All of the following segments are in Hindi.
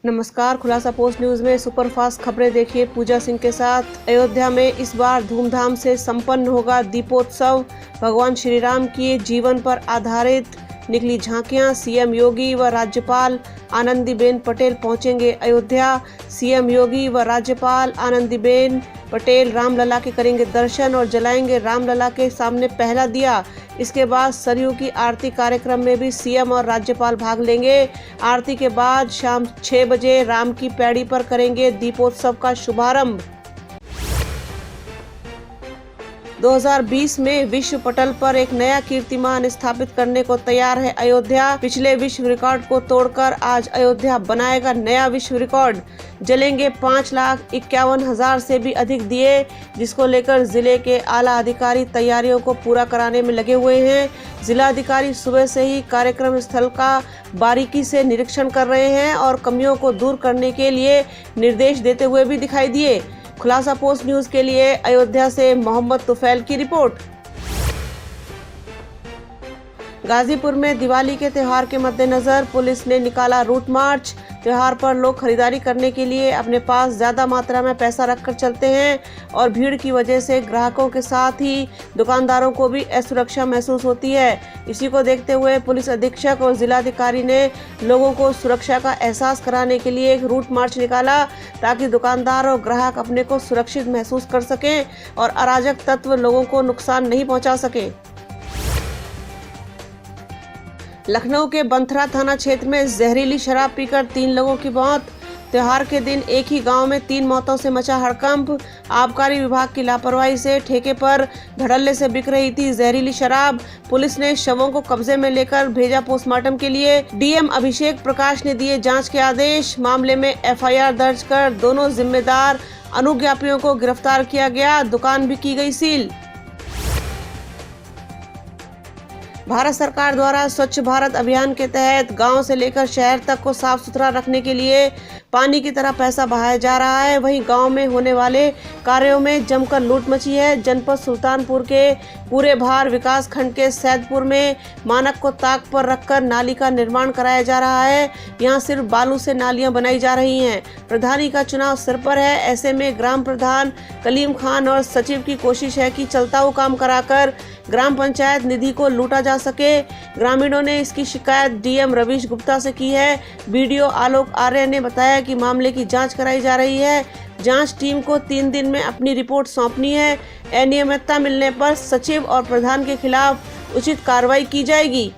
नमस्कार, खुलासा पोस्ट न्यूज में सुपरफास्ट खबरें देखिए पूजा सिंह के साथ। अयोध्या में इस बार धूमधाम से संपन्न होगा दीपोत्सव। भगवान श्री राम के जीवन पर आधारित निकली झांकियां। सीएम योगी व राज्यपाल आनंदीबेन पटेल पहुंचेंगे अयोध्या। सीएम योगी व राज्यपाल आनंदीबेन पटेल रामलला के करेंगे दर्शन और जलाएंगे रामलला के सामने पहला दिया। इसके बाद सरयू की आरती कार्यक्रम में भी सीएम और राज्यपाल भाग लेंगे। आरती के बाद शाम 6 बजे राम की पैड़ी पर करेंगे दीपोत्सव का शुभारंभ। 2020 में विश्व पटल पर एक नया कीर्तिमान स्थापित करने को तैयार है अयोध्या। पिछले विश्व रिकॉर्ड को तोड़कर आज अयोध्या बनाएगा नया विश्व रिकॉर्ड। जलेंगे 5,51,000 से भी अधिक दिए, जिसको लेकर जिले के आला अधिकारी तैयारियों को पूरा कराने में लगे हुए हैं। जिलाधिकारी सुबह से ही कार्यक्रम स्थल का बारीकी से निरीक्षण कर रहे हैं और कमियों को दूर करने के लिए निर्देश देते हुए भी दिखाई दिए। खुलासा पोस्ट न्यूज के लिए अयोध्या से मोहम्मद तुफैल की रिपोर्ट। गाजीपुर में दिवाली के त्योहार के मद्देनजर पुलिस ने निकाला रूट मार्च। त्योहार पर लोग खरीदारी करने के लिए अपने पास ज्यादा मात्रा में पैसा रखकर चलते हैं और भीड़ की वजह से ग्राहकों के साथ ही दुकानदारों को भी असुरक्षा महसूस होती है। इसी को देखते हुए पुलिस अधीक्षक और जिलाधिकारी ने लोगों को सुरक्षा का एहसास कराने के लिए एक रूट मार्च निकाला, ताकि दुकानदार और ग्राहक अपने को सुरक्षित महसूस कर सकें और अराजक तत्व लोगों को नुकसान नहीं पहुंचा सके। लखनऊ के बंथरा थाना क्षेत्र में जहरीली शराब पीकर 3 लोगों की मौत। त्योहार के दिन एक ही गांव में 3 मौतों से मचा हड़कंप। आबकारी विभाग की लापरवाही से ठेके पर धड़ल्ले से बिक रही थी जहरीली शराब। पुलिस ने शवों को कब्जे में लेकर भेजा पोस्टमार्टम के लिए। डीएम अभिषेक प्रकाश ने दिए जांच के आदेश। मामले में एफआईआर दर्ज कर दोनों जिम्मेदार अनुज्ञापियों को गिरफ्तार किया गया। दुकान भी की गई सील। भारत सरकार द्वारा स्वच्छ भारत अभियान के तहत गांव से लेकर शहर तक को साफ सुथरा रखने के लिए पानी की तरह पैसा बहाया जा रहा है। वहीं गांव में होने वाले कार्यों में जमकर लूट मची है। जनपद सुल्तानपुर के पूरे भार विकास खंड के सैदपुर में मानक को ताक पर रखकर नाली का निर्माण कराया जा रहा है। यहां सिर्फ बालू से नालियां बनाई जा रही हैं। प्रधानी का चुनाव सिर पर है। ऐसे में ग्राम प्रधान कलीम खान और सचिव की कोशिश है कि चलता हुआ काम कराकर ग्राम पंचायत निधि को लूटा जा सके। ग्रामीणों ने इसकी शिकायत डीएम रवीश गुप्ता से की है। बीडीओ आलोक आर्य ने बताया कि मामले की जांच कराई जा रही है। जांच टीम को 3 दिन में अपनी रिपोर्ट सौंपनी है। अनियमितता मिलने पर सचिव और प्रधान के खिलाफ उचित कार्रवाई की जाएगी।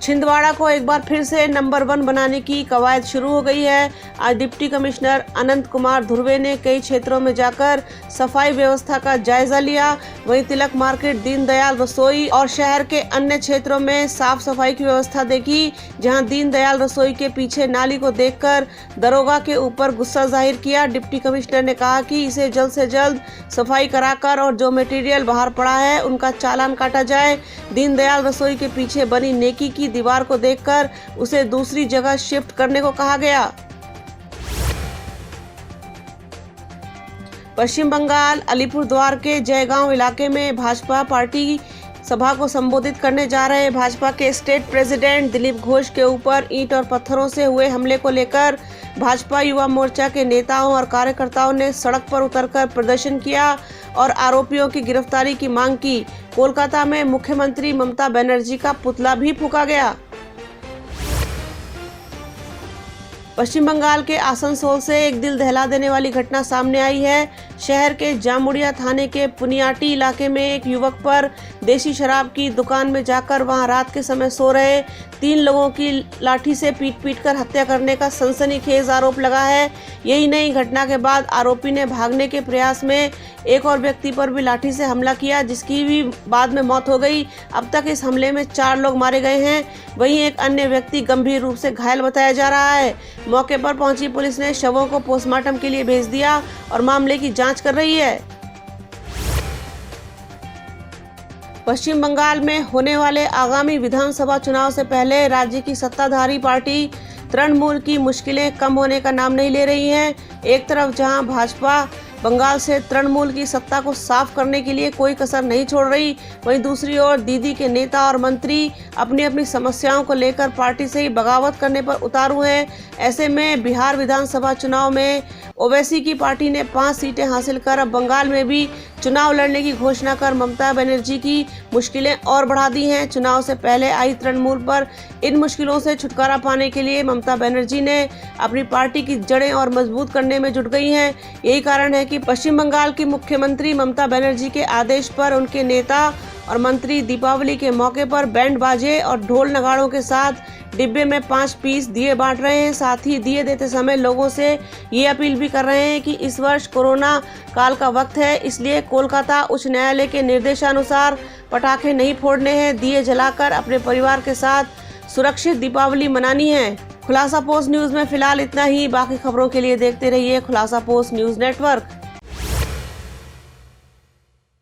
छिंदवाड़ा को एक बार फिर से नंबर 1 बनाने की कवायद शुरू हो गई है। आज डिप्टी कमिश्नर अनंत कुमार धुर्वे ने कई क्षेत्रों में जाकर सफाई व्यवस्था का जायजा लिया। वहीं तिलक मार्केट, दीनदयाल रसोई और शहर के अन्य क्षेत्रों में साफ सफाई की व्यवस्था देखी। जहां दीनदयाल रसोई के पीछे नाली को देखकर दरोगा के ऊपर गुस्सा जाहिर किया। डिप्टी कमिश्नर ने कहा कि इसे जल्द से जल्द सफाई कराकर और जो मटेरियल बाहर पड़ा है उनका चालान काटा जाए। दीनदयाल रसोई के पीछे बनी नेकी की दीवार को देखकर उसे दूसरी जगह शिफ्ट करने को कहा गया। पश्चिम बंगाल अलीपुरद्वार के जयगांव इलाके में भाजपा पार्टी सभा को संबोधित करने जा रहे भाजपा के स्टेट प्रेसिडेंट दिलीप घोष के ऊपर ईंट और पत्थरों से हुए हमले को लेकर भाजपा युवा मोर्चा के नेताओं और कार्यकर्ताओं ने सड़क पर उतरकर प्रदर्शन किया और आरोपियों की गिरफ्तारी की मांग की। कोलकाता में मुख्यमंत्री ममता बनर्जी का पुतला भी फूंका गया। पश्चिम बंगाल के आसनसोल से एक दिल दहला देने वाली घटना सामने आई है। शहर के जामुड़िया थाने के पुनियाटी इलाके में एक युवक पर देसी शराब की दुकान में जाकर वहां रात के समय सो रहे 3 लोगों की लाठी से पीट कर हत्या करने का सनसनीखेज आरोप लगा है। यही नहीं, घटना के बाद आरोपी ने भागने के प्रयास में एक और व्यक्ति पर भी लाठी से हमला किया, जिसकी भी बाद में मौत हो गई। अब तक इस हमले में 4 लोग मारे गए हैं। वहीं एक अन्य व्यक्ति गंभीर रूप से घायल बताया जा रहा है। मौके पर पहुंची पुलिस ने शवों को पोस्टमार्टम के लिए भेज दिया और मामले की जांच कर रही है। पश्चिम बंगाल में होने वाले आगामी विधानसभा चुनाव से पहले राज्य की सत्ताधारी पार्टी तृणमूल की मुश्किलें कम होने का नाम नहीं ले रही हैं। एक तरफ जहां भाजपा बंगाल से तृणमूल की सत्ता को साफ करने के लिए कोई कसर नहीं छोड़ रही। वहीं दूसरी ओर दीदी के नेता और मंत्री अपनी अपनी समस्याओं को लेकर पार्टी से ही बगावत करने पर उतारू हैं। ऐसे में बिहार विधानसभा चुनाव में ओवैसी की पार्टी ने 5 सीटें हासिल कर अब बंगाल में भी चुनाव लड़ने की घोषणा कर ममता बनर्जी की मुश्किलें और बढ़ा दी हैं। चुनाव से पहले आई तृणमूल पर इन मुश्किलों से छुटकारा पाने के लिए ममता बनर्जी ने अपनी पार्टी की जड़ें और मजबूत करने में जुट गई हैं। यही कारण है कि पश्चिम बंगाल की मुख्यमंत्री ममता बनर्जी के आदेश पर उनके नेता और मंत्री दीपावली के मौके पर बैंड बाजे और ढोल नगाड़ों के साथ डिब्बे में 5 पीस दिए बांट रहे हैं। साथ ही दिए देते समय लोगों से ये अपील भी कर रहे हैं कि इस वर्ष कोरोना काल का वक्त है, इसलिए कोलकाता उच्च न्यायालय के निर्देशानुसार पटाखे नहीं फोड़ने हैं, दिए जलाकर अपने परिवार के साथ सुरक्षित दीपावली मनानी है। खुलासा पोस्ट न्यूज में फिलहाल इतना ही। बाकी खबरों के लिए देखते रहिए खुलासा पोस्ट न्यूज नेटवर्क।